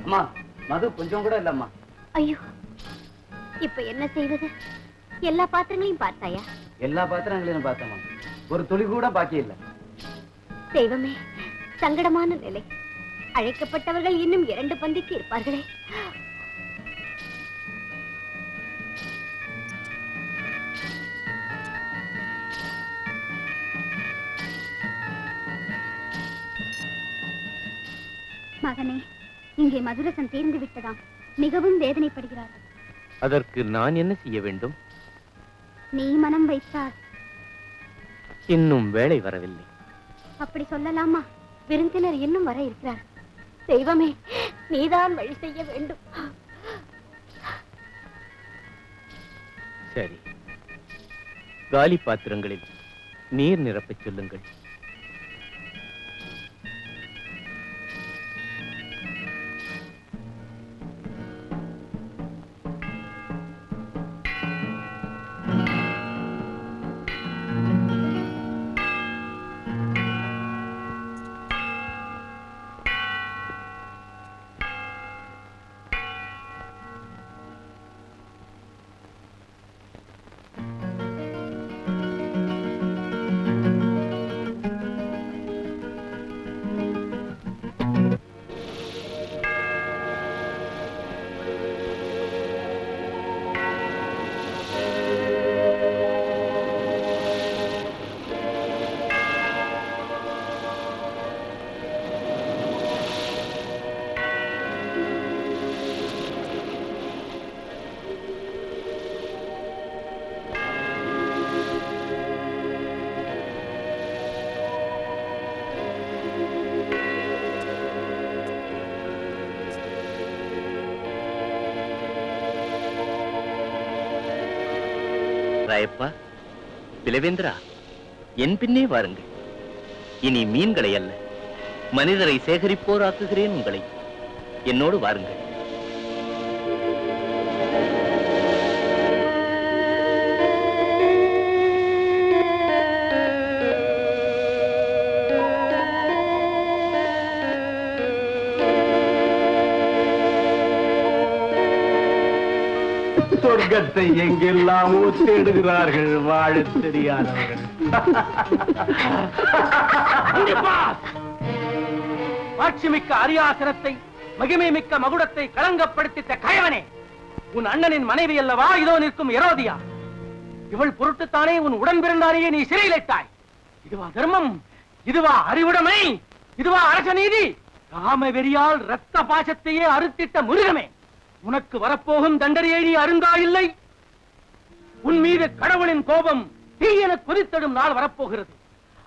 அம்மா, மது கொஞ்சம் கூட இல்லம்மா. ஐயோ, இப்ப என்ன செய்வது? எல்லா பாத்திரங்களையும் பார்த்தாயா? எல்லா பாத்திரங்களையும் பார்த்தம்மா, ஒரு துளி கூட பாக்கி இல்ல. தெய்வமே, சங்கடமான நிலை. அழைக்கப்பட்டவர்கள் இன்னும் 2 பந்திக்கு இருப்பார்களே. மகனே, இங்கே மதுரசம் தீர்ந்து விட்டதாம். மிகவும் வேதனைப்படுகிறார்கள். அதற்கு நான் என்ன செய்ய வேண்டும்? நீ மனம் வைத்தால். இன்னும் வேலை வரவில்லை. அப்படி சொல்லலாமா? விருந்தினர் இன்னும் வர இருக்கிறார். தெய்வமே, நீதான் வழி செய்ய வேண்டும். சரி, காலி பாத்திரங்களில் நீர் நிரப்பச் சொல்லுங்கள். ராயப்பா, பிலவேந்திரா, என் பின்னே வாருங்கள். இனி மீன்களை அல்ல, மனிதரை சேகரிப்போர் ஆக்குகிறேன் உங்களை. என்னோடு வாருங்கள். சொர்க்கத்தை எங்கெல்லாமோ தேடுகிறார்கள் வாழ தெரியாதவர்கள். ஆட்சிமிக்க அரியாசனத்தை, மகிமை மிக்க மகுடத்தை களங்கப்படுத்தித்த கயவனே, உன் அண்ணனின் மனைவி அல்லவா இதோ நிற்கும் எரோதியா? இவள் பொருட்டுத்தானே உன் உடன் பிறந்தாரையே நீ சிறையிலைத்தாய். இதுவா தர்மம்? இதுவா அறிவுடைமை? இதுவா அரச நீதி? காம வெறியால் ரத்த பாசத்தையே அறுத்திட்ட மிருகமே, உனக்கு வரப்போகும் தண்டனையை நீ அருந்தாயில்லை. உன் மீது கடவுளின் கோபம் தீயென கொதித்தடும் நாள் வரப்போகிறது.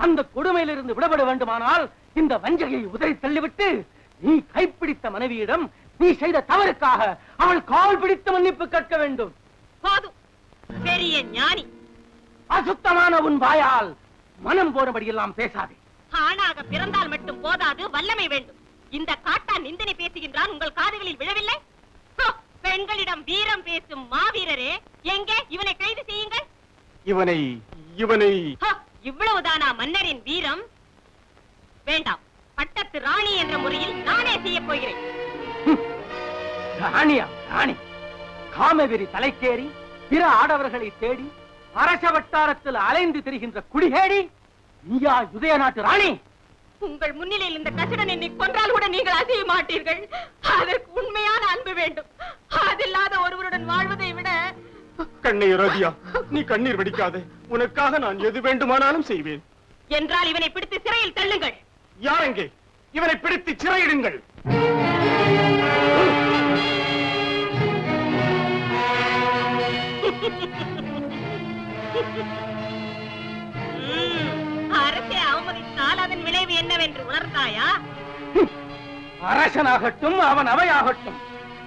அந்த கொடுமையிலிருந்து விடுபட வேண்டுமானால் இந்த வஞ்சகையை உதறி தள்ளிவிட்டு நீ கைப்பிடித்த மனைவியிடம் நீ செய்த தவறுக்காக அவள் கால் பிடித்து மன்னிப்பு கேட்க வேண்டும். பெரிய ஞானி, அசுத்தமான உன் வாயால் மனம் போனபடியெல்லாம் பேசாதே. ஆணாக பிறந்தால் மட்டும் போதாது, வல்லமை வேண்டும். இந்த காட்டான் நிந்தனை பேசுகின்றான், உங்கள் காதுகளில் விழவில்லை? பெண்களிடம் வீரம் பேசும் மாவீரரே, எங்கே இவனை கைது செய்யுங்கள். இவனை இவ்வளவுதானா மன்னரின் வீரம்? வேண்டாம், பட்டத்து ராணி என்ற முறையில் நானே செய்ய போகிறேன். ராணியா? ராணி காமவெறி தலைக்கேறி பிற ஆடவர்களை தேடி அரச வட்டாரத்தில் அலைந்து திரிகின்ற குடிகேடி நீயா யுதய நாட்டு ராணி? உங்கள் முன்னிலையில் இந்த கசடன் என்னை கொன்றால் கூட நீங்கள் அசைய மாட்டீர்கள். அதற்கு உண்மையான அன்பு வேண்டும். அதில்லாத ஒருவருடன் வாழ்வதை விட. கண்ணை ரோதியா, நீ கண்ணீர் வடிக்காதே. உனக்காக நான் எது வேண்டுமானாலும் செய்வேன். என்றால் இவனை பிடித்து சிறையில் தள்ளுங்கள். யாரெங்கே? இவனை பிடித்து சிறையிடுங்கள். அரசை அவமதித்தால் அதன் விளைவு என்னவென்று உணர்ந்தாயா? அரசனாகட்டும், அவன் அவையாகட்டும்,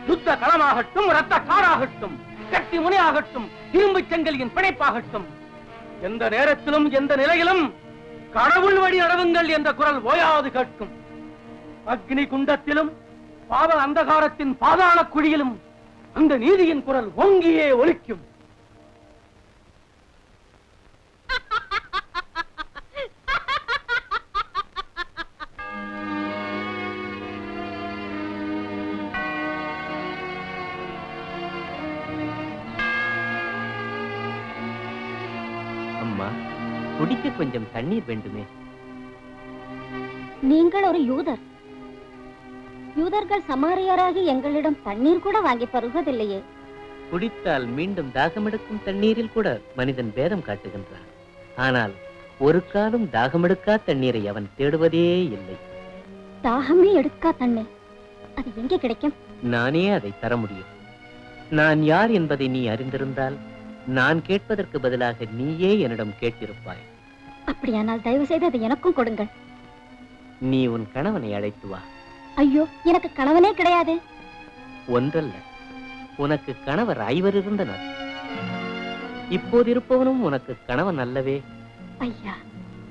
யுத்த களமாகட்டும், ரத்த காடாகட்டும், கட்டி முனையாகட்டும், இரும்பு செங்கலின் பிணைப்பாகட்டும், எந்த நேரத்திலும் எந்த நிலையிலும் கடவுள் வழி நடவுங்கள் என்ற குரல் ஓயாது கேட்கும். அக்னி குண்டத்திலும் பாவ அந்தகாரத்தின் பாதாள குழியிலும் அந்த நீதியின் குரல் ஓங்கியே ஒலிக்கும். குடிக்க கொஞ்சம் தண்ணீர் வேண்டுமே. நீங்கள் ஒரு யூதர். யூதர்கள் சமாரியராகி எங்களிடம் தண்ணீர் கூட வாங்கி பருகுவதில்லையே. குடித்தால் மீண்டும் தாகமெடுக்கும் தண்ணீரில் கூட மனிதன் பேதம் காட்டுகின்றான். ஆனால் ஒரு காலம் தாகமெடுக்கா தண்ணீரை அவன் தேடுவதே இல்லை. தாகமே எடுக்கா தண்ணீர் அது எங்கே கிடைக்கும்? நானே அதை தர முடியும். நான் யார் என்பதை நீ அறிந்திருந்தால் நான் கேட்பதற்கு பதிலாக நீயே என்னிடம் கேட்டிருப்பாய். அப்படியானால் தயவு செய்து அதை எனக்கும் கொடுங்கள். நீ உன் கணவனை அழைத்து வா. ஐயோ, எனக்கு கணவனே கிடையாது. ஒன்றல்ல, உனக்கு கணவர் 5 இருந்தனர். இப்போது இருப்பவனும் உனக்கு கணவன் அல்லவே. ஐயா,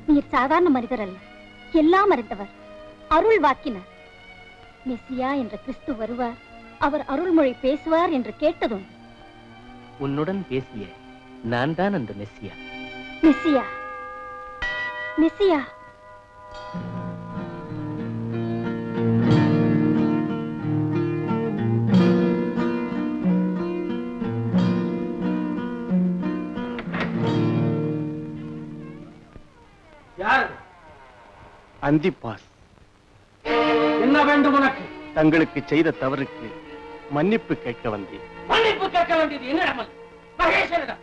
நீர் சாதாரண மனிதர் அல்ல, எல்லாம் அறிந்தவர், அருள் வாக்கினர். மெசியா என்ற கிறிஸ்து வருவார், அவர் அருள்மொழி பேசுவார் என்று கேட்டதும் உன்னுடன் பேசிய நான் தான் அந்த மெசியா. மெசியா, மெசியா. யார்? அந்திப்பாஸ். என்ன வேண்டும் உனக்கு? தங்களுக்கு செய்த தவறுக்கு மன்னிப்பு கேட்க வந்தேன். மன்னிப்பு கேட்க வேண்டியது என்னிடம் அல்ல, மகேஸ்வரிடம்.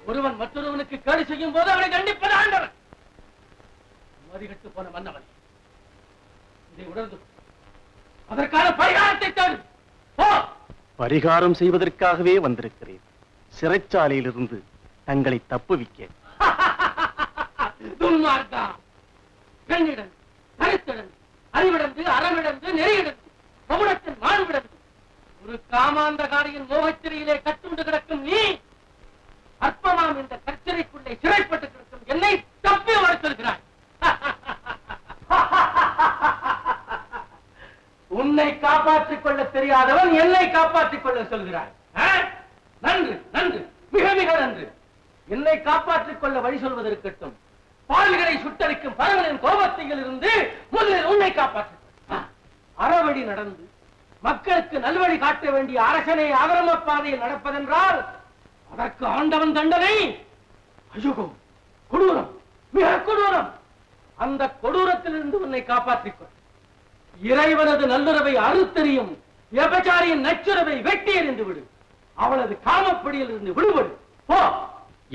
ஒருவன் மற்றொருவனுக்கு கேடு செய்யும் போது அவனை தண்டிப்பது ஆண்டவன். மதிகட்டு போன மன்னவன் இதை உணர்ந்து அதற்கான பரிகாரத்தை தேடு. பரிகாரம் செய்வதற்காகவே வந்திருக்கிறேன். சிறைச்சாலையிலிருந்து தங்களை தப்புவிக்க. துன்மார்க்கா, பெண்ணிடம் கருத்திடம் அறிவிடந்து அறமிடந்து நெறியிடந்து பவுனத்தின் மாண்பிடந்து ஒரு காமாந்தகாரியின் மோகச்சிறையிலே கட்டுண்டு கிடக்கும் நீ அற்பமாம் இந்த கச்சரைக்குள்ளே சிறைப்பட்டு கிடக்கும் என்னை தப்பி வளர்த்திருக்கிறாய். உன்னை காப்பாற்றிக் கொள்ள தெரியாதவன் என்னை காப்பாற்றிக் கொள்ள சொல்கிறாய். நன்று நன்று, மிக மிக நன்று. என்னை காப்பாற்றிக் கொள்ள வழி சொல்வதற்கட்டும். பால்களை சுட்டரிக்கும் பரவலின் கோபத்தில் இருந்து முதலில் உன்னை காப்பாற்று. அறவழி நடந்து மக்களுக்கு நல்வழி காட்ட வேண்டிய அரசனை அகரம பாதையில் நடப்பதென்றால் அதற்கு ஆண்டவன் தண்டனை. ஐயோ, கொடூரம், மிக கொடூரம். அந்த கொடூரத்திலிருந்து உன்னை காப்பாற்றிக் கொள். இறைவனது நல்லுறவை அறுத்தறியும் விபச்சாரியின் நச்சுறவை வெட்டி எறிந்து விடு. அவளது காமப்படியில் இருந்து விடுபடு. போ.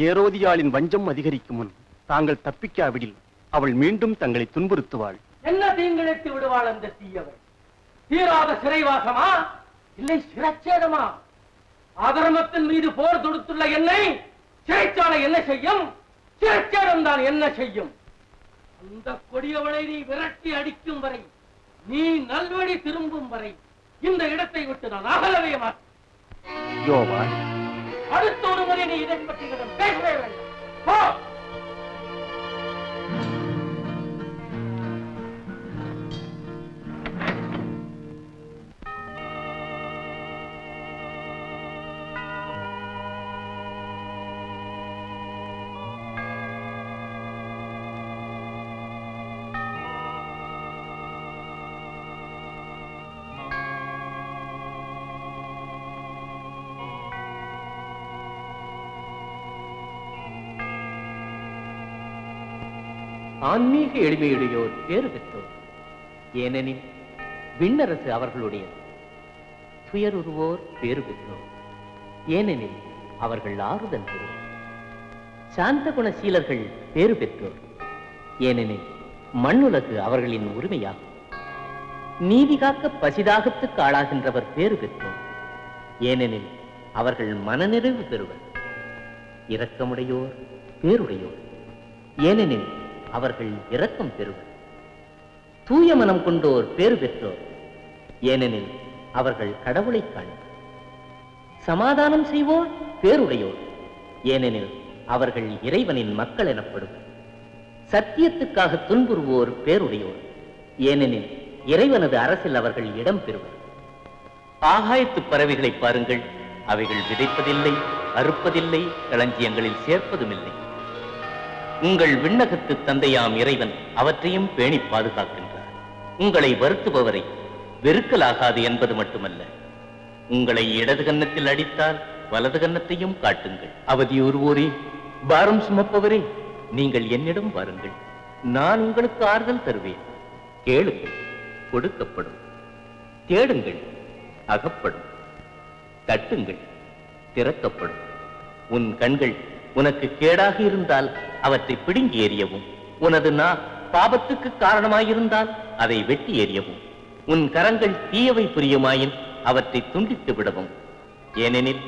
ஏரோதியாளின் வஞ்சம் அதிகரிக்கும் முன் தாங்கள் தப்பிக்காவிடில் அவள் மீண்டும் தங்களை துன்புறுத்துவாள். என்ன தீங்கிழைத்து விடுவாள் அந்த தீயவள்? தீராத சிறைவாசமா இல்லை சிரச்சேதமா? அதர்மத்தின் மீது போர் தொடுத்துள்ள என்னை சிறைச்சாலை என்ன செய்யும்? சிரச்சேதம் தான் என்ன செய்யும்? அந்த கொடியவளை நீ விரட்டி அடிக்கும் வரை, நீ நல்வழி திரும்பும் வரை இந்த இடத்தை விட்டு நான் அகலவே மாட்டேன். யோவான், அடுத்த ஒரு முறை நீ இதை பற்றி பேசவே வேண்டும். போ. ஆன்மீக எளிமையுடையோர் பேறு பெற்றோர், ஏனெனில் விண்ணரசு அவர்களுடையது. துயருருவோர் பேறு பெற்றோர், ஏனெனில் அவர்கள் ஆறுதல் பெறுவோர். சாந்த குணசீலர்கள் பேறு பெற்றோர், ஏனெனில் மண்ணுலகு அவர்களின் உரிமையாகும். நீதி காக்க பசிதாகத்துக்கு ஆளாகின்றவர் பேறு பெற்றோர், ஏனெனில் அவர்கள் மனநிறைவு பெறுவர். இரக்கமுடையோர் பேருடையோர், ஏனெனில் அவர்கள் இரக்கம் பெறுவர். தூய மனம் கொண்டோர் பேறு பெற்றோர், ஏனெனில் அவர்கள் கடவுளை காண்பர். சமாதானம் செய்வோர் பேருடையோர், ஏனெனில் அவர்கள் இறைவனின் மக்கள் எனப்படுவர். சத்தியத்துக்காக துன்புறுவோர் பேருடையோர், ஏனெனில் இறைவனது அரசில் அவர்கள் இடம் பெறுவர். ஆகாயத்து பறவைகளை பாருங்கள், அவைகள் விதைப்பதில்லை, அறுப்பதில்லை, களஞ்சியங்களில் சேர்ப்பதுமில்லை. உங்கள் விண்ணகத்து தந்தையாம் இறைவன் அவற்றையும் பேணி பாதுகாக்கின்றார். உங்களை வருத்துபவரை வெறுக்கலாகாது என்பது மட்டுமல்ல, உங்களை இடது கன்னத்தில் அடித்தால் வலது கன்னத்தையும் காட்டுங்கள். அவதியுறுவோரே, பாரம் சுமப்பவரே, நீங்கள் என்னிடம் வாருங்கள், நான் உங்களுக்கு ஆறுதல் தருவேன். கேளுங்கள், கொடுக்கப்படும். தேடுங்கள், அகப்படும். தட்டுங்கள், திறக்கப்படும். உன் கண்கள் உனக்கு கேடாக இருந்தால் அவற்றை பிடுங்கி எறியவும், உனது பாபத்துக்கு காரணமாயிருந்தால் அதை வெட்டி எறியவும், உன் கரங்கள் தீயவை புரியுமாயின் அவற்றை துண்டித்து விடவும். ஏனெனில்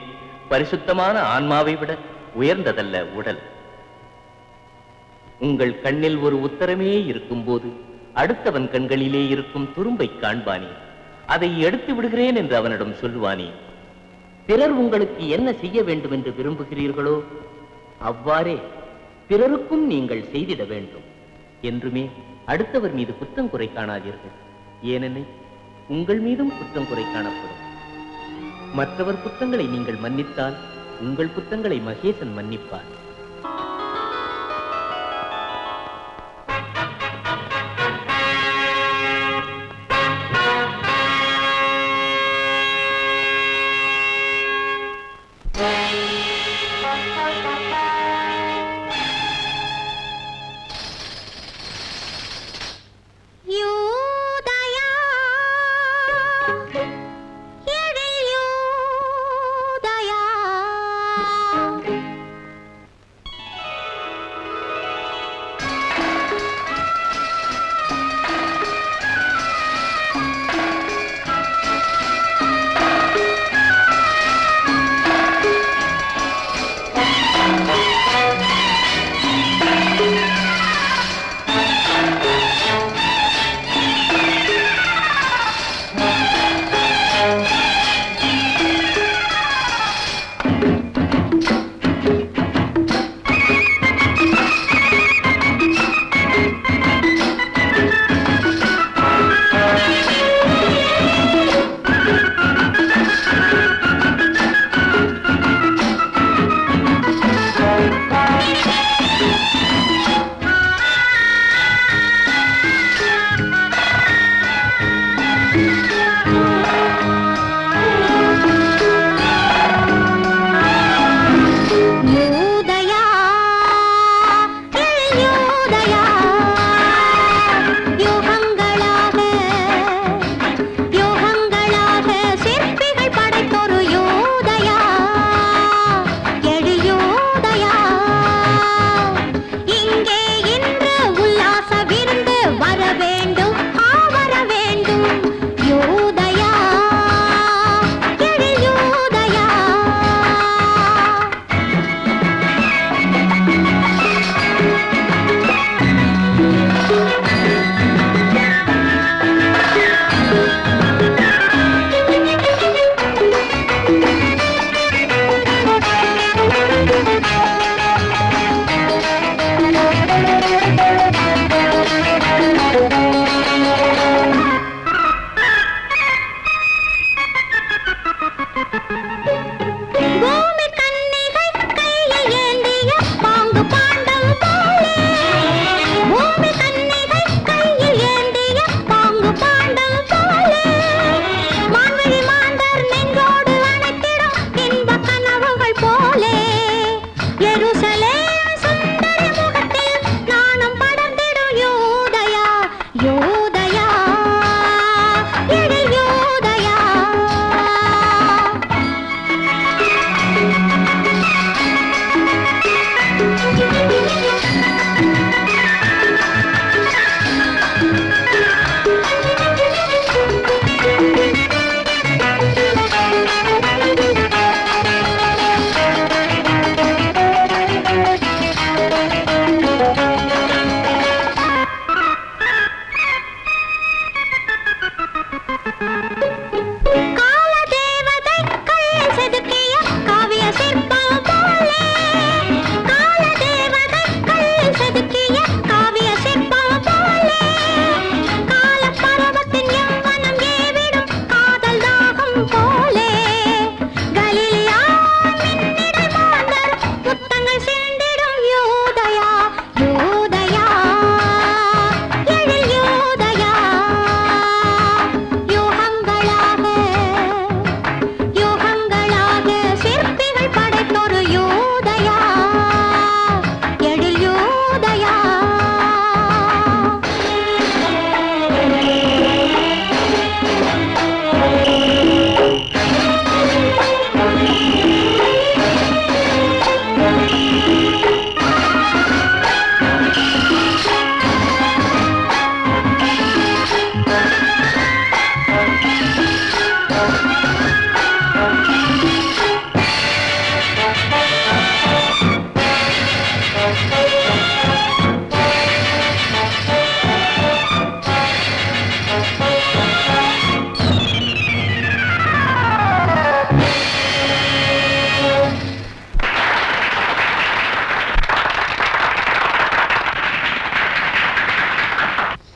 பரிசுத்தமான ஆன்மாவை விட உயர்ந்ததல்ல உடல். உங்கள் கண்ணில் ஒரு உத்தரமே இருக்கும் போது அடுத்தவன் கண்களிலே இருக்கும் துரும்பை காண்பானே, அதை எடுத்து விடுகிறேன் என்று அவனிடம் சொல்லுவானே. பிறர் உங்களுக்கு என்ன செய்ய வேண்டும் என்று விரும்புகிறீர்களோ அவ்வாறே பிறருக்கும் நீங்கள் செய்திட வேண்டும். என்றுமே அடுத்தவர் மீது குற்றம் குறை காணாதீர்கள், ஏனெனில் உங்கள் மீதும் குற்றம் குறை காணப்படும். மற்றவர் குற்றங்களை நீங்கள் மன்னித்தால் உங்கள் குற்றங்களை மகேசன் மன்னிப்பார்.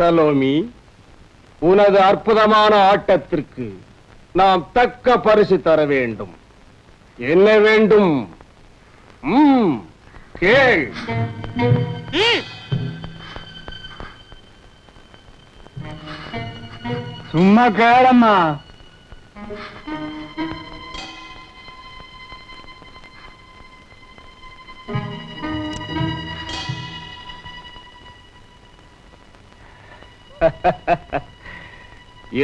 சலோமி, உனது அற்புதமான ஆட்டத்திற்கு நாம் தக்க பரிசு தர வேண்டும். என்ன வேண்டும்? கேள். சும்மா கேளம்மா.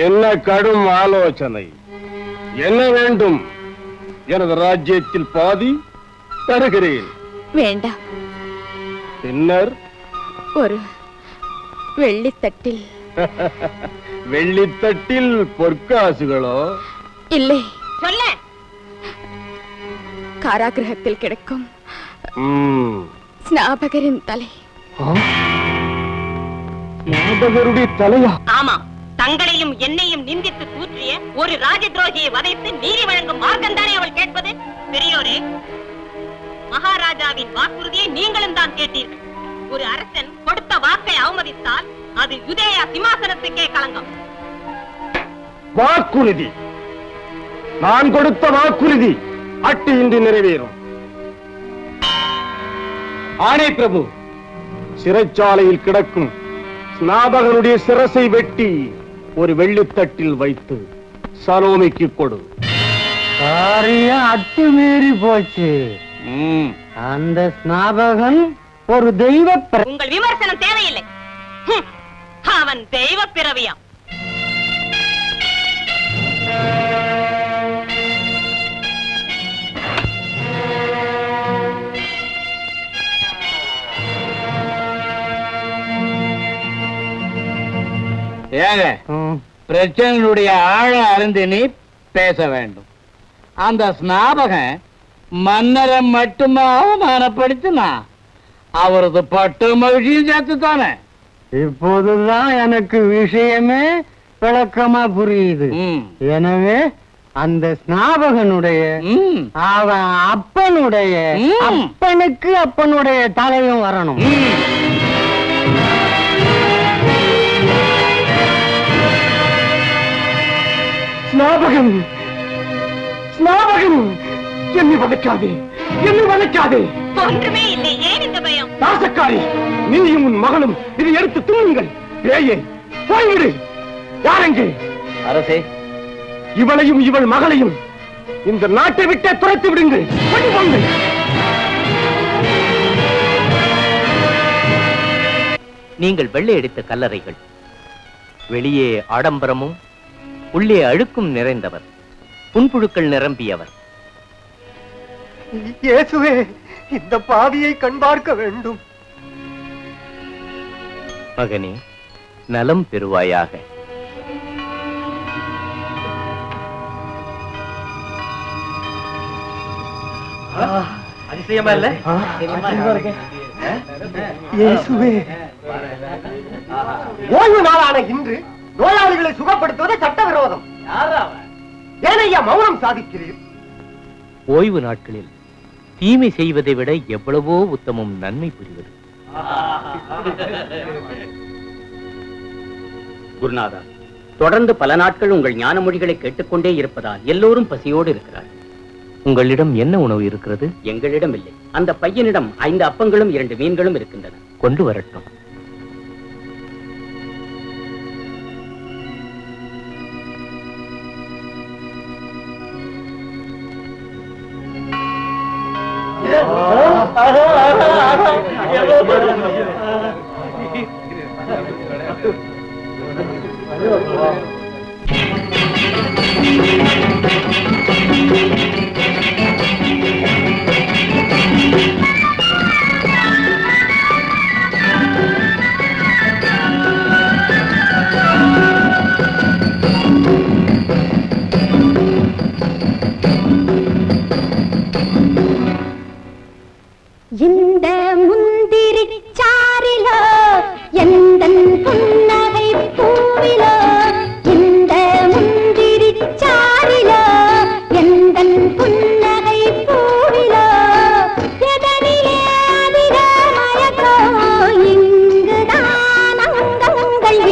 என்ன கடும் ஆலோசனை! என்ன வேண்டும்? எனது ராஜ்யத்தில் பாதி தருகிறேன். வேண்டாம். பின்னர் ஒரு வெள்ளித்தட்டில். வெள்ளித்தட்டில் பொற்காசுகளோ? இல்லை. சொல்ல. காராகிரகத்தில் கிடக்கும் ஸ்நாபகரின் தலை. ஸ்நாபகருடைய தலையா? ஆமா. தங்களையும் என்னையும் நிந்தித்து தூற்றிய ஒரு ராஜ துரோகியை வதைத்து நீதி வழங்கும் மார்க்கந்தானே அவள் கேட்பது. பெரியோரே, மகாராஜாவின் வாக்குறுதியை நீங்களும் தான் கேட்டீர்கள். ஒரு அரசன் கொடுத்த வாக்கை அவமதித்தால் அது யுதேயா சிம்மாசனத்துக்கே களங்கம். வாக்குறுதி? நான் கொடுத்த வாக்குறுதி அட்டு இன்றி நிறைவேறும். ஆணை பிரபு, சிறைச்சாலையில் கிடக்கும் ஸ்நாபகனுடைய சிரசை வெட்டி ஒரு வெள்ளித்தட்டில் வைத்து சலோமிக்கு கொடு. காரியம் அத்துமீறி போச்சு. அந்த ஸ்நாபகன் ஒரு தெய்வ. உங்கள் விமர்சனம் தேவையில்லை. அவன் தெய்வ பிறவியாம். ஏங்க, பிரச்சனையுடைய ஆழம் அறிந்து நீ பேச வேண்டும். அந்த ஸ்நாபகன் மன்னரை மட்டுமா அவமானப்படுத்தினா அவரது பட்டு மகிழ்ச்சியும் சேர்த்துத்தானே. இப்போதுதான் எனக்கு விஷயமே விளக்கமா புரியுது. எனவே அந்த ஸ்நாபகனுடைய அவன் அப்பனுடைய அப்பனுக்கு அப்பனுடைய தலையும் வரணும். ஸ்நாபகன், ஸ்நாபகன், என்னை வதைக்காதே, என்னை வதைக்காதே. ஒன்றுமே இல்லை. ஏன் இந்த பயம்? நாசக்காரி, நீயும் உன் மகளும் இதை எடுத்து துண்ணுங்கள். பேயே, போய்விடு. யாரெங்கே? அரசே, இவளையும் இவள் மகளையும் இந்த நாட்டை விட்டே துரைத்து விடுங்கள். கொண்டு போங்கள். நீங்கள் வெள்ளை அடித்த கல்லறைகள், வெளியே ஆடம்பரமும் உள்ளே அழுக்கும் நிறைந்தவர், புண்புழுக்கள் நிரம்பியவர். இயேசுவே, இந்த பாவியை கண்பார்க்க வேண்டும். மகனே, நலம் பெறுவாயாக. அதிசயமா இல்ல? இயேசுவே, ஓய்வு நாளான இன்று நோயாளிகளை சுகப்படுத்துவது சட்டவிரோதம். ஏனையா மௌனம் சாதிக்கிறீர்? ஓய்வு நாட்களில் தீமை செய்வதை விட எவ்வளவோ உத்தமம் நன்மை புரிவது. குருநாதா, தொடர்ந்து பல நாட்கள் உங்கள் ஞான மொழிகளை கேட்டுக்கொண்டே இருப்பதால் எல்லோரும் பசியோடு இருக்கிறார். உங்களிடம் என்ன உணவு இருக்கிறது? எங்களிடம் இல்லை. அந்த பையனிடம் 5 அப்பங்களும் 2 மீன்களும் இருக்கின்றன. கொண்டு வரட்டும். இந்த முந்திரி சாரிலோ எந்தன் புன்னகை பூவிலோ, இந்த முந்திரி சாரிலோ எந்தன் புன்னகை பூவிலோ, எதனிலே அதிக மயக்கோ, இங்குதான் அங்கங்கள்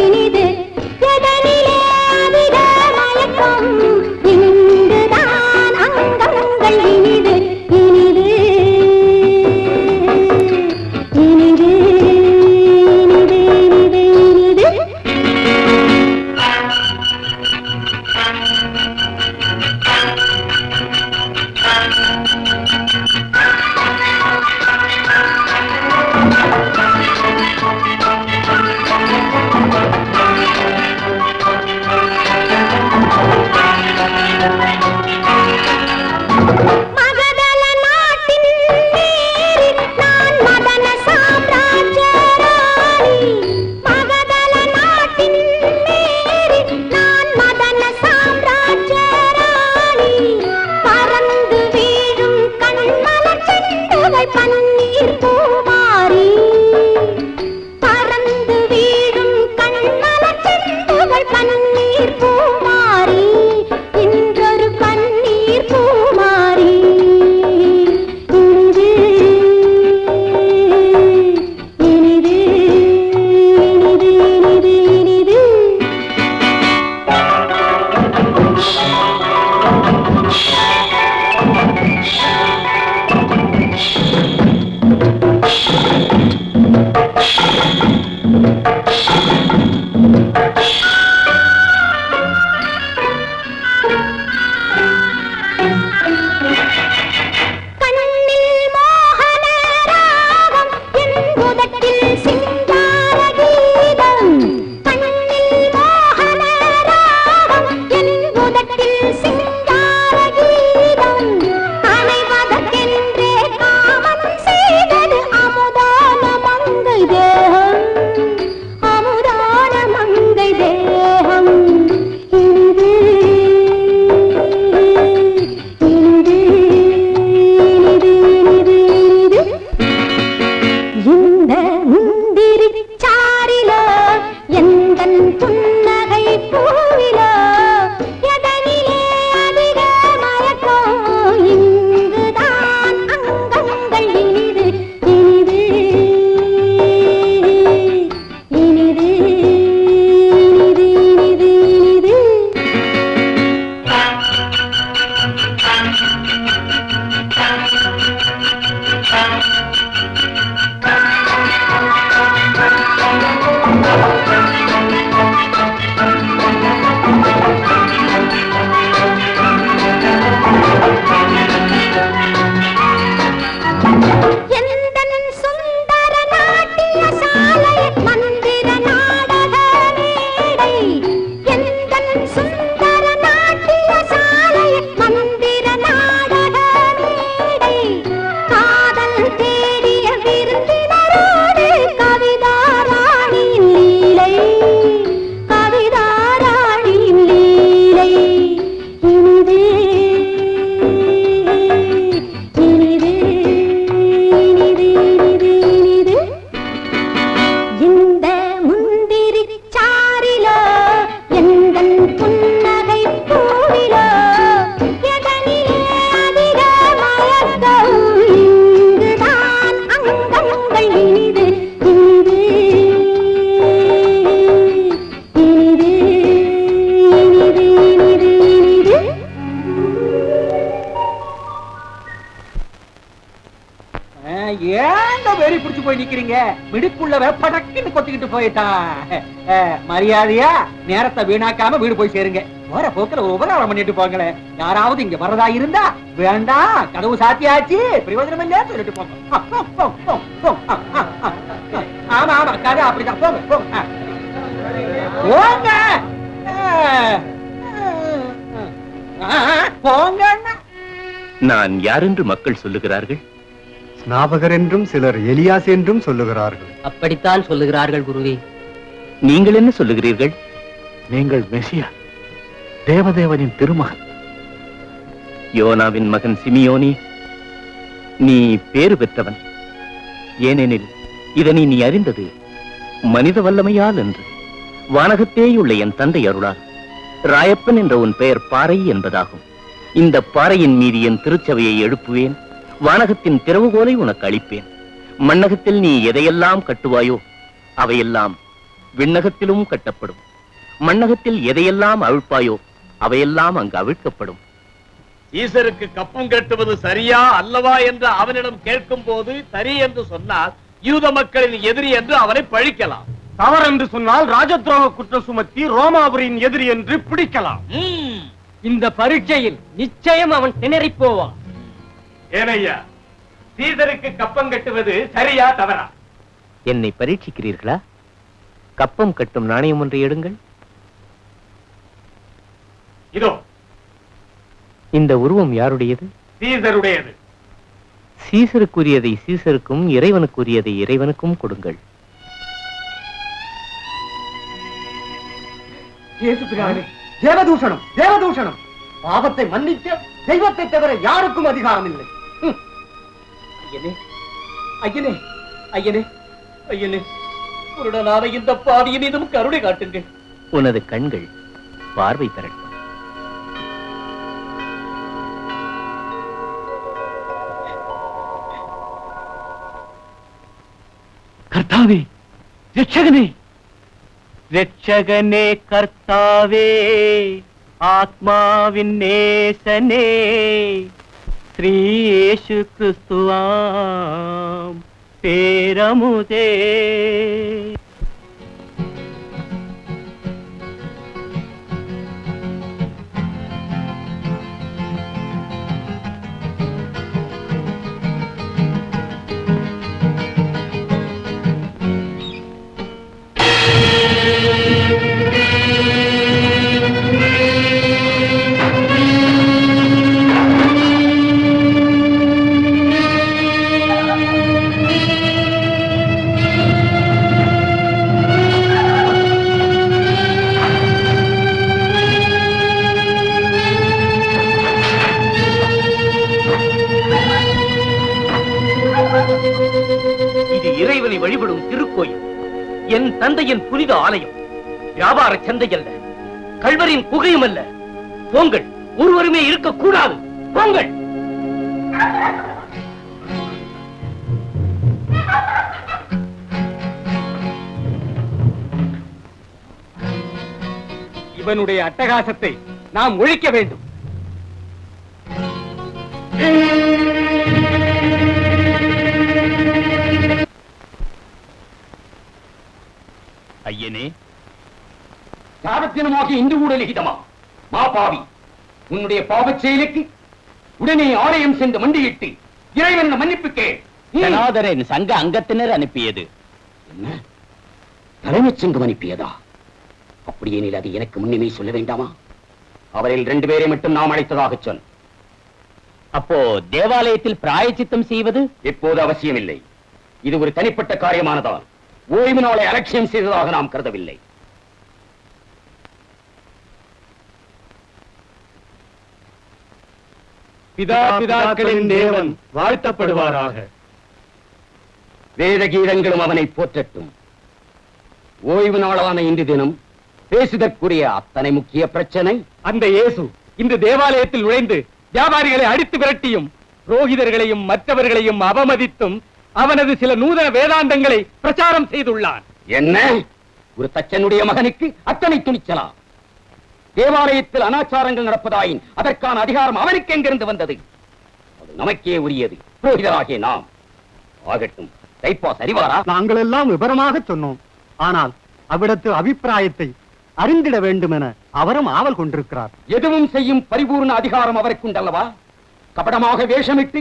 போய் நிக்கிறீங்க? விடுக்குள்ள படக்குன்னு கொத்திக்கிட்டு போயிட்டான். மரியாதையா நேரத்தை வீணாக்காம வீடு போய் சேருங்க. போற போக்குல ஒரு உபகாரம் பண்ணிட்டு போங்களேன். யாராவது இங்க வரதா இருந்தா வேண்டாம், கதவு சாத்தியாச்சு, பிரயோஜனம் இல்லையா சொல்லிட்டு போங்க. ஆமா ஆமா, கதை அப்படிதான். போங்க போங்க போங்க போங்க. நான் யார் என்று மக்கள் சொல்லுகிறார்கள்? ஸ்நாபகர் என்றும் சிலர் எலியாஸ் என்றும் சொல்லுகிறார்கள். அப்படித்தான் சொல்லுகிறார்கள் குருவே. நீங்கள் என்ன சொல்லுகிறீர்கள்? நீங்கள் மெசியா, தேவதேவனின் திருமகன். யோனாவின் மகன் சிமியோனி, நீ பேறு பெற்றவன். ஏனெனில் இதனை நீ அறிந்தது மனித வல்லமையால் என்று. வானகத்தேயுள்ள என் தந்தை அருளால் ராயப்பன் என்ற உன் பெயர் பாறை என்பதாகும். இந்த பாறையின் மீது என் திருச்சபையை எழுப்புவேன். வானகத்தின் திறவுகோலை உனக்கு அளிப்பேன். மண்ணகத்தில் நீ எதையெல்லாம் கட்டுவாயோ அவையெல்லாம் விண்ணகத்திலும் கட்டப்படும். மண்ணகத்தில் எதையெல்லாம் அவிழ்ப்பாயோ அவையெல்லாம் அங்கு அவிழ்க்கப்படும். ஈசருக்கு கப்பம் கட்டுவது சரியா அல்லவா என்று அவனிடம் கேட்கும் போது சரி என்று சொன்னால் யூத மக்களின் எதிரி என்று அவனை பழிக்கலாம். தவறு என்று சொன்னால் ராஜத்ரோக குற்றம் சுமத்தி ரோமாபுரியின் எதிரி என்று பிடிக்கலாம். இந்த பரீட்சையில் நிச்சயம் அவன் திணறி போவான். ஏனையா, சீசருக்கு கப்பம் கட்டுவது சரியா தவறா? என்னை பரீட்சிக்கிறீர்களா? கப்பம் கட்டும் நாணயம் ஒன்றை எடுங்கள். இதோ. இந்த உருவம் யாருடையது? சீசருடையது. சீசருக்குரியதை சீசருக்கும், இறைவனுக்குரியதை இறைவனுக்கும் கொடுங்கள். தேவதூஷணம், தேவதூஷணம். பாவத்தை மன்னிக்க தெய்வத்தை தவிர யாருக்கும் அதிகாரம் இல்லை. ஐயனே ஐயனே ஐயனே ஐயனே, குருடனான இந்த பாவியின் மீதும் கருணை காட்டுங்கள். உனது கண்கள் பார்வை பெறட்டும். கர்த்தாவே, ரட்சகனே, ரட்சகனே, கர்த்தாவே, ஆத்மாவின் நேசனே, ஸ்ரீ இயேசு கிறிஸ்துவாம் பேரமுதே. இது இறைவனை வழிபடும் திருக்கோயில், என் தந்தையின் புனித ஆலயம். வியாபார சந்தை அல்ல, கள்வரின் குகையும் அல்ல. போங்கள், ஒருவருமே இருக்கக்கூடாது. போங்கள். இவனுடைய அட்டகாசத்தை நாம் ஒழிக்க வேண்டும். ஐயனே, சாபத்தினமாக இந்து கூட லிகிதமா? மாபாவி, உன்னுடைய பாவச் செயலுக்கு உடனே ஆலயம் சென்று மண்டியிட்டு இறைவன் மன்னிப்பு கேள். ஜனாதரன் சங்க அங்கத்தினர் அனுப்பியது. என்ன, தலைமைச் சங்கம் அனுப்பியதா? அப்படியெனில் அது எனக்கு முன்னுமே சொல்ல வேண்டாமா? அவரில் 2 பேரை மட்டும் நாம் அழைத்ததாக சொல். அப்போ தேவாலயத்தில் பிராயச்சித்தம் செய்வது இப்போது அவசியமில்லை. இது ஒரு தனிப்பட்ட காரியமானதால் ஓய்வு நாளை அலட்சியம் செய்ததாக நாம் கருதவில்லை. பிதாக்களின் தேவன் வாழ்த்தப்படுவாராக. வேத கீதங்களும் அவனை போற்றட்டும். ஓய்வு நாளான இன்று தினம் பேசுதற்குரிய அத்தனை முக்கிய பிரச்சனை, அந்த இயேசு இந்த தேவாலயத்தில் நுழைந்து வியாபாரிகளை அடித்து விரட்டியும் புரோகிதர்களையும் மற்றவர்களையும் அவமதித்தும் அவனது சில நூதன வேதாந்தங்களை பிரச்சாரம் செய்துள்ளான். என்ன, ஒரு தச்சனுடைய மகனுக்கு அத்தனை துணிச்சலா? தேவாலயத்தில் அனாச்சாரங்கள் நடப்பதாயின் அதற்கான அதிகாரம் அவனுக்கு எங்கிருந்து வந்தது? அது நமக்கே உரியது, புரோகிதராகிய நாம். ஆகட்டும், தைப்பாஸ் அறிவாரா? நாங்கள் எல்லாம் விவரமாக சொன்னோம். ஆனால் அவ்விடத்து அபிப்பிராயத்தை அறிந்திட வேண்டும் என அவரும் ஆவல் கொண்டிருக்கிறார். எதுவும் செய்யும் பரிபூர்ண அதிகாரம் அவருக்கு உண்டல்லவா? கபடமாக வேஷமிட்டு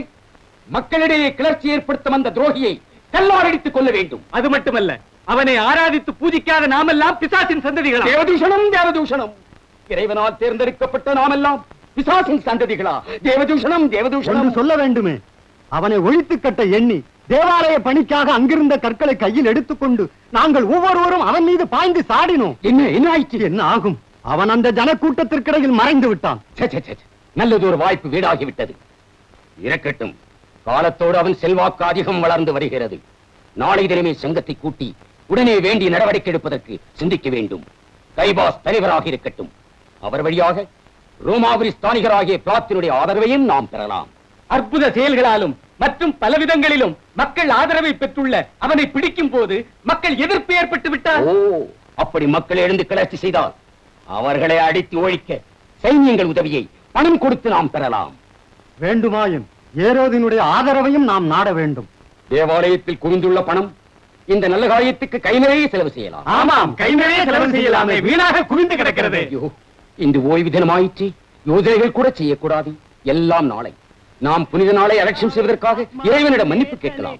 மக்களிடையே கிளர்ச்சி ஏற்படுத்தும் அந்த துரோகியை கல்லாரடித்துக் கொள்ள வேண்டும். அது மட்டுமல்ல, அவனை ஆராதித்து பூஜிக்காத நாமெல்லாம் பிசாசின் சந்ததிகளா? தேவதூஷணம், தேவதூஷணம். இறைவனால் தேர்ந்தெடுக்கப்பட்ட நாமெல்லாம் பிசாசின் சந்ததிகளா? தேவதூஷணம், தேவதூஷணம் சொல்ல வேண்டுமே. அவனை ஒழித்து கட்ட எண்ணி தேவாலய பணிக்காக அங்கிருந்த கற்களை கையில் எடுத்துக்கொண்டு நாங்கள் ஒவ்வொருவரும் அவன் மீது பாய்ந்து சாடினோம். என்ன ஆயிற்று? என்ன ஆகும்? அவன் அந்த ஜனக்கூட்டத்திற்கிடையில் மறைந்து விட்டான். நல்லதொரு வாய்ப்பு வீடாகிவிட்டது. இறக்கட்டும். காலத்தோடு அவன் செல்வாக்கு அதிகம் வளர்ந்து வருகிறது. நாளை தினமே சங்கத்தை கூட்டி உடனே வேண்டிய நடவடிக்கை எடுப்பதற்கு சிந்திக்க வேண்டும். கைபாஸ் தலைவராக இருக்கட்டும். அவர் வழியாக ரோமாபுரி ஸ்தானிகராகிய பிளாத்தினுடைய ஆதரவையும் நாம் பெறலாம். அற்புத செயல்களாலும் மற்றும் பலவிதங்களிலும் மக்கள் ஆதரவை பெற்றுள்ள அவனை பிடிக்கும் போது மக்கள் எதிர்ப்பு ஏற்பட்டு விட்டார். ஓ, அப்படி மக்கள் எழுந்து கிளர்ச்சி செய்தால் அவர்களை அடித்து ஒழிக்க சைன்யங்கள் உதவியை பணம் கொடுத்து நாம் பெறலாம். வேண்டுமாயின் ஏரோதினுடைய ஆதரவையும் நாம் நாட வேண்டும். தேவாலயத்தில் குவிந்துள்ள பணம் இந்த நல்ல காரியத்துக்கு கை நிறைய செலவு செய்யலாம். ஆமாம், கை நிறைய செலவு செய்யலாமே, வீணாக குவிந்து கிடக்கிறது. இந்த ஓய்வு தினமாயிற்று. யோசனைகள் கூட செய்யக்கூடாது. எல்லாம் நாளை. நாம் புனித நாளை அலட்சியம் செய்வதற்காக இறைவனிடம் மன்னிப்பு கேட்கலாம்.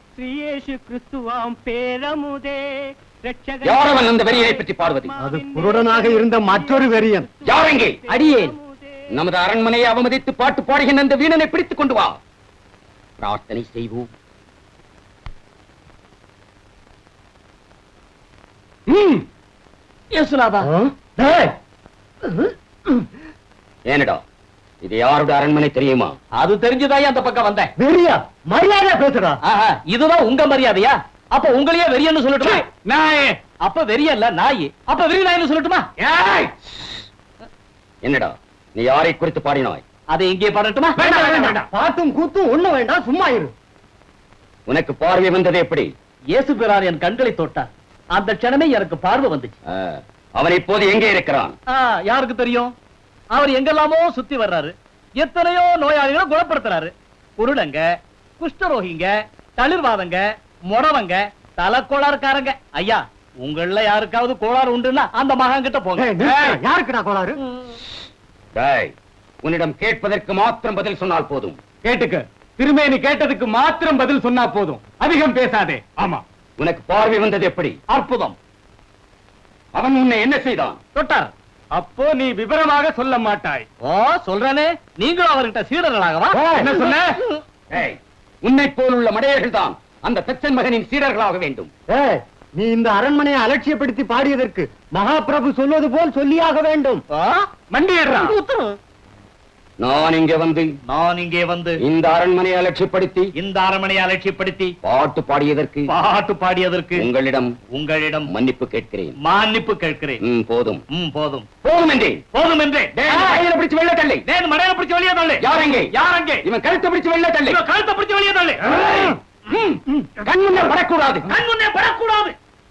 யாரவன் அந்த வெறியை பற்றி பார்வதி? அது குருடனாக இருந்த மற்றொரு வெறியன். யாரெங்கே? அடியேன். நமது அரண்மனையை அவமதித்து பாட்டு பாடுகின்ற அந்த வீணனை பிடித்துக் கொண்டு வா. பிரார்த்தனை செய்வோம். ஏனடா, இது யாருடைய அரண்மனை தெரியுமா? அது தெரிஞ்சுதான் அந்த பக்கம் வந்தேன். வெறியா? மரியாதை பேசுறா. இதுதான் உங்க மரியாதையா? அப்ப உங்களையே வெறியன்னு சொல்லட்டுமா? நாயே. அப்ப வெறியல்ல நாய். அப்ப வெறி நாய்னு சொல்லட்டுமா? என்னடா, நீ யாரை குறித்து பாடினாய்? அதை இங்கே பாடட்டுமா? பாட்டும் கூத்தும் ஒண்ணு வேண்டாம், சும்மா இரு. உனக்கு பார்வை வந்தது எப்படி? இயேசு பிரான் என் கண்களை தொட்டார். அந்த க்ஷணமே எனக்கு பார்வை வந்துச்சு. அவன் இப்போது எங்கே இருக்கிறான்? யாருக்கு தெரியும்? அவர் எங்கெல்லாமோ சுத்தி வர்றாரு. எத்தனையோ நோயாளிகளை குணப்படுத்துறாரு. குருடங்க, குஷ்டரோகிங்க, தளிர்வாதங்க, முடவங்க, தலைக்கோளாறுக்காரங்க. ஐயா, உங்கள யாருக்காவது கோளாறு உண்டுன்னா அந்த மகன் கிட்ட போங்க. யாருக்குடா கோளாறு? உன்னிடம் கேட்பதற்கு மாத்திரம் பதில் சொன்னால் போதும். கேட்டுக்க. திருமேனி கேட்டதுக்கு மாத்திரம் பதில் சொன்னா போதும். அதிகம் பேசாதே. ஆமா. உனக்கு பார்வை வந்தது எப்படி? அற்புதம். அவன் உன்னை என்ன செய்தான்? தொட்டார். அப்போ நீ விவரமாக சொல்ல மாட்டாய். ஓ, சொல்றனே. நீங்களும் அவர்கிட்ட சீடர்களாகவா? என்ன சொன்ன? உன்னை போலுள்ள மடையர்கள் தான் அந்த தச்சன் மகனின் சீடர்களாக வேண்டும். நீ இந்த அரண்மனையை அலட்சியப்படுத்தி பாடியதற்கு மகாபிரபு சொல்வது போல் சொல்லியாக வேண்டும். மண்டியேறா. நான் இங்கே வந்து இந்த அரண்மனையை அலட்சியப்படுத்தி பாட்டு பாடியதற்கு உங்களிடம் மன்னிப்பு கேட்கிறேன். போதும் என்றே பிடிச்சு வெளியே தள்ளி. மடையில பிடிச்சு வெளியே தள்ளு. யாரங்கே? இவன் கழுத்தை பிடிச்சு வெளியே தள்ளி. வெளியே தள்ளு. கண் முன்னே படக்கூடாது.